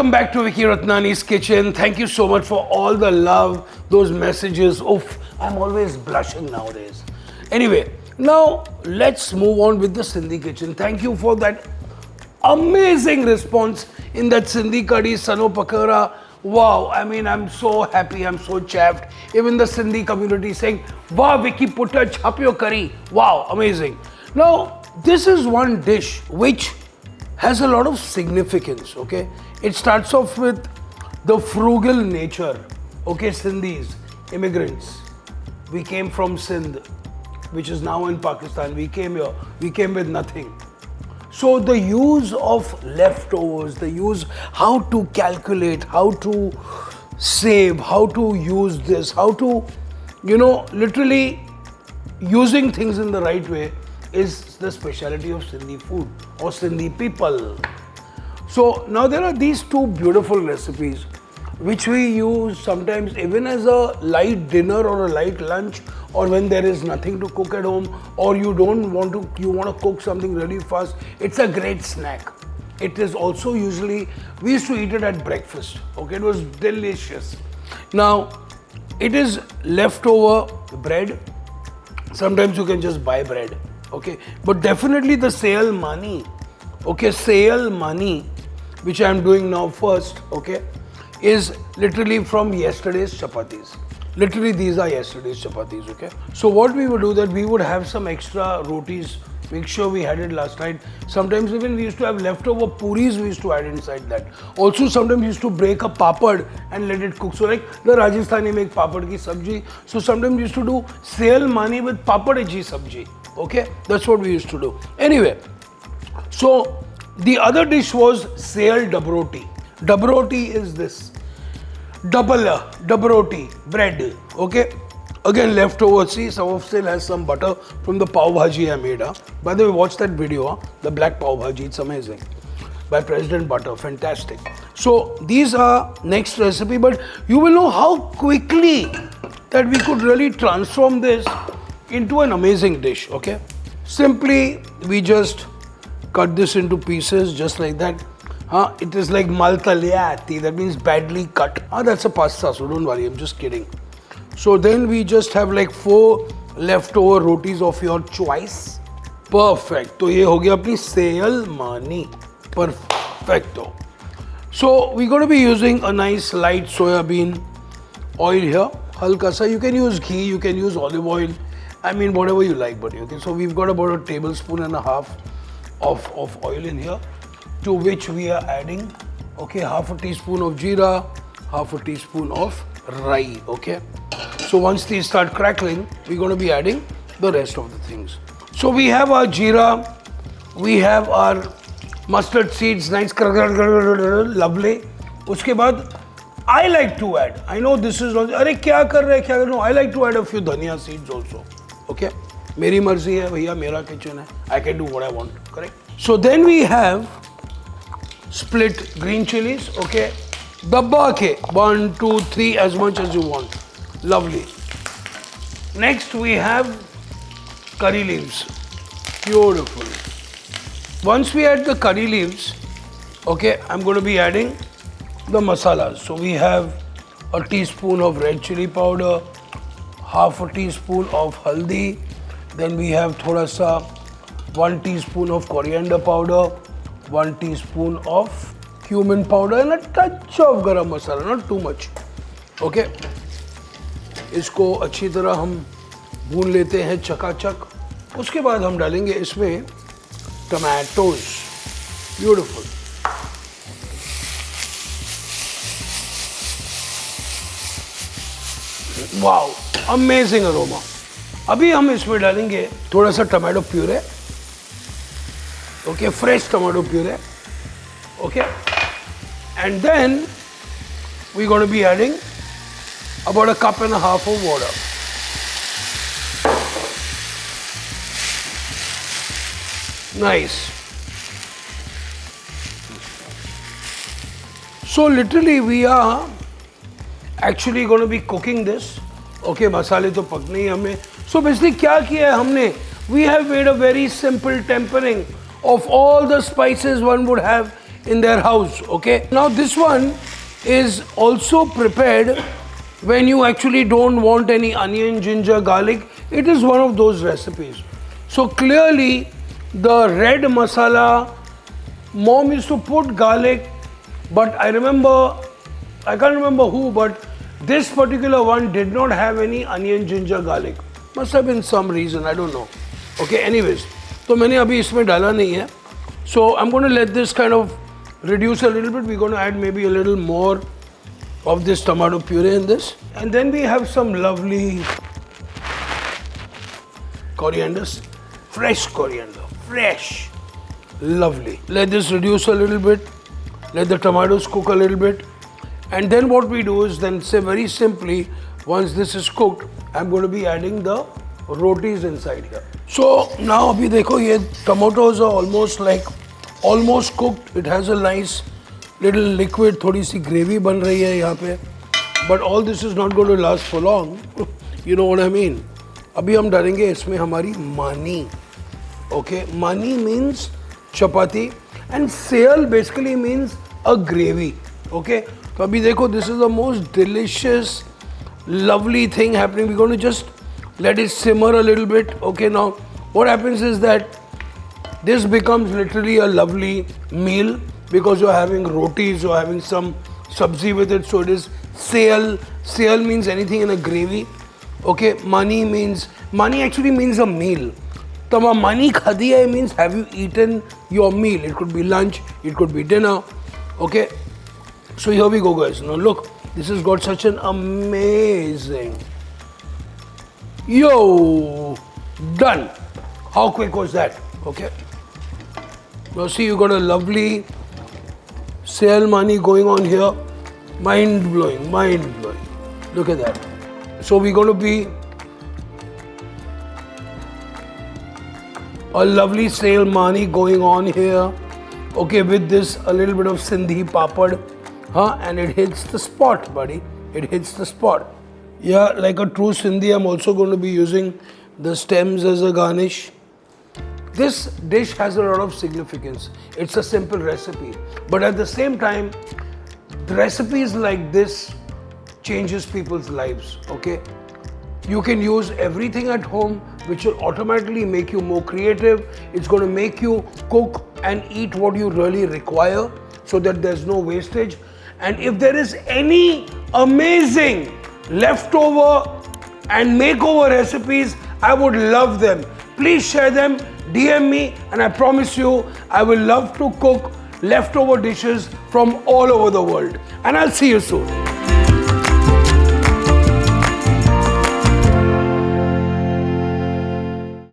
Welcome back to Vicky Ratnani's kitchen. Thank you so much for all the love, those messages. Oof, I'm always blushing nowadays. Anyway, now let's move on with the Sindhi kitchen. Thank you for that amazing response in that Sindhi curry, Sano Pakora. Wow, I mean, I'm so happy, I'm so chaffed. Even the Sindhi community saying, wow, Vicky, put a chap your curry. Wow, amazing. Now, this is one dish which has a lot of significance, okay? It starts off with the frugal nature, okay? Sindhis, immigrants. We came from Sindh, which is now in Pakistan. We came here, we came with nothing. So the use of leftovers, the use how to calculate, how to save, how to use this, how to, literally using things in the right way is the speciality of Sindhi food or Sindhi people. So now there are these two beautiful recipes which we use sometimes even as a light dinner or a light lunch, or when there is nothing to cook at home, or you want to cook something really fast. It's a great snack. It is also usually, we used to eat it at breakfast, okay? It was delicious. Now, it is leftover bread. Sometimes you can just buy bread, okay? But definitely the Seyal Maani, okay? Seyal Maani, which I am doing now first, okay, is literally from yesterday's chapatis. Literally, these are yesterday's chapatis, okay? So what we would do that we would have some extra rotis, make sure we had it last night. Sometimes even we used to have leftover puris we used to add inside that. Also sometimes we used to break a papad and let it cook. So like the Rajasthani make papad ki sabji. So sometimes we used to do Seyal Maani with papad ki sabji, okay? That's what we used to do. Anyway, so the other dish was Seyal Dabroti. Dabroti is this. Dabroti, bread, okay? Again, leftover, see, some of still has some butter from the pav bhaji I made. By the way, watch that video, the black pav bhaji, it's amazing. By President Butter, fantastic. So, these are next recipe, but you will know how quickly that we could really transform this into an amazing dish, okay? Simply, we just cut this into pieces, just like that. It is like maltagliati, that means badly cut. That's a pasta, so don't worry, I'm just kidding. So then we just have like 4 leftover rotis of your choice. Perfect. So ये हो गया अपनी Seyal Maani. Perfecto. So we're going to be using a nice light soya bean oil here. Halka sa. You can use ghee, you can use olive oil. I mean whatever you like, buddy. Okay. So we've got about a tablespoon and a half of oil in here, to which we are adding, okay, half a teaspoon of jeera, half a teaspoon of rai, okay. So once these start crackling, we're going to be adding the rest of the things. So we have our jeera, we have our mustard seeds, nice, lovely. Uske baad, I like to add, I know this is, arey kya kar rahe, kya kar rahe? No, I like to add a few dhania seeds also, okay. Meri marzi hai, bhaiya, mera kitchen hai. I can do what I want, correct? So then we have split green chilies, okay. Dabba ke 1, 2, 3, as much as you want. Lovely. Next we have curry leaves. Beautiful. Once we add the curry leaves, okay, I'm going to be adding the masalas. So we have a teaspoon of red chili powder, half a teaspoon of haldi, then we have thoda sa 1 teaspoon of coriander powder, 1 teaspoon of cumin powder and a touch of garam masala, not too much, okay. इसको अच्छी तरह हम भून लेते हैं चकाचक. उसके बाद हम डालेंगे इसमें tomatoes. Beautiful. Wow, amazing aroma. अभी हम इसमें डालेंगे थोड़ा सा tomato puree, okay, fresh tomato puree, okay, and then we're going to be adding about a cup and a half of water. Nice. So literally we are actually going to be cooking this. Okay, masale to pakne hi hame. So basically kya kiya hai humne? We have made a very simple tempering of all the spices one would have in their house, okay? Now this one is also prepared when you actually don't want any onion, ginger, garlic. It is one of those recipes. So clearly the red masala, mom used to put garlic, but I can't remember who, but this particular one did not have any onion, ginger, garlic. Must have been some reason, I don't know. Okay, anyways, तो मैंने अभी इसमें डाला नहीं है. So I'm going to let this kind of reduce a little bit. We're going to add maybe a little more of this tomato puree in this. And then we have some lovely corianders. Fresh coriander, fresh. Lovely. Let this reduce a little bit. Let the tomatoes cook a little bit. And then what we do is then say very simply, once this is cooked, I'm going to be adding the rotis inside here. So now abhi dekho, ye tomatoes are almost cooked. It has a nice little liquid, thodi si gravy ban rahi hai yahan pe. But all this is not going to last for long. You know what I mean? Abhi hum डालेंगे इसमें हमारी mani. Okay, mani means chapati and seyal basically means a gravy. Okay, so abhi dekho, this is the most delicious, lovely thing happening. We're going to just let it simmer a little bit. Okay, now what happens is that this becomes literally a lovely meal because you're having rotis, you're having some sabzi with it. So it is seyal. Seyal means anything in a gravy. Okay, mani actually means a meal. Tama mani khadi hai means have you eaten your meal? It could be lunch, it could be dinner. Okay, so here we go, guys. Now look, this has got such an amazing. Yo, done. How quick was that? Okay. Now see, you got a lovely Seyal Maani going on here. Mind blowing, mind blowing. Look at that. So we're going to be a lovely Seyal Maani going on here. Okay, with this a little bit of Sindhi papad. And it hits the spot, buddy. It hits the spot. Yeah, like a true Sindhi, I'm also going to be using the stems as a garnish. This dish has a lot of significance. It's a simple recipe. But at the same time, the recipes like this changes people's lives, okay? You can use everything at home, which will automatically make you more creative. It's going to make you cook and eat what you really require so that there's no wastage. And if there is any amazing leftover and makeover recipes, I would love them. Please share them, DM me, and I promise you, I will love to cook leftover dishes from all over the world. And I'll see you soon.